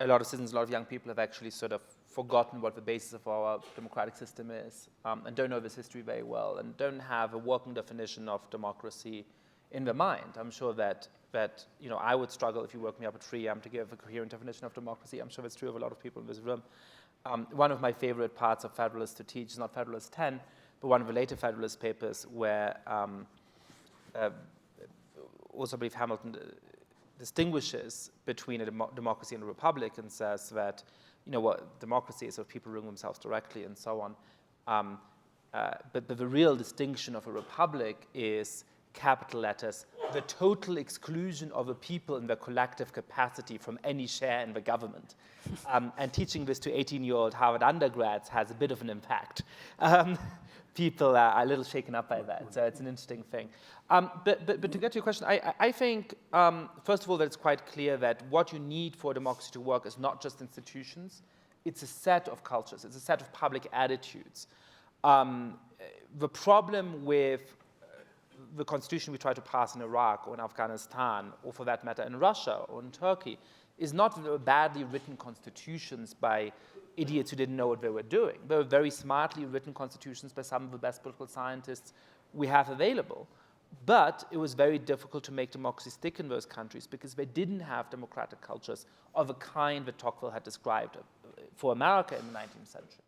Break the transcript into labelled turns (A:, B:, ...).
A: a lot of citizens, a lot of young people have actually sort of forgotten what the basis of our democratic system is, and don't know this history very well, and don't have a working definition of democracy in their mind. I'm sure that I would struggle if you woke me up at 3 a.m. to give a coherent definition of democracy. I'm sure that's true of a lot of people in this room. One of my favorite parts of Federalist to teach is not Federalist 10, but one of the later Federalist papers where also I believe Hamilton distinguishes between a democracy and a republic and says that, what democracy is of people ruling themselves directly and so on. But the real distinction of a republic is, capital letters, the total exclusion of a people in their collective capacity from any share in the government. And teaching this to 18-year-old Harvard undergrads has a bit of an impact. People are a little shaken up by that, so it's an interesting thing. But to get to your question, I think, first of all, that it's quite clear that what you need for democracy to work is not just institutions, it's a set of cultures, it's a set of public attitudes. The problem with the constitution we try to pass in Iraq or in Afghanistan, or for that matter in Russia or in Turkey, is not the badly written constitutions by idiots who didn't know what they were doing. They were very smartly written constitutions by some of the best political scientists we have available. But it was very difficult to make democracy stick in those countries because they didn't have democratic cultures of a kind that Tocqueville had described for America in the 19th century.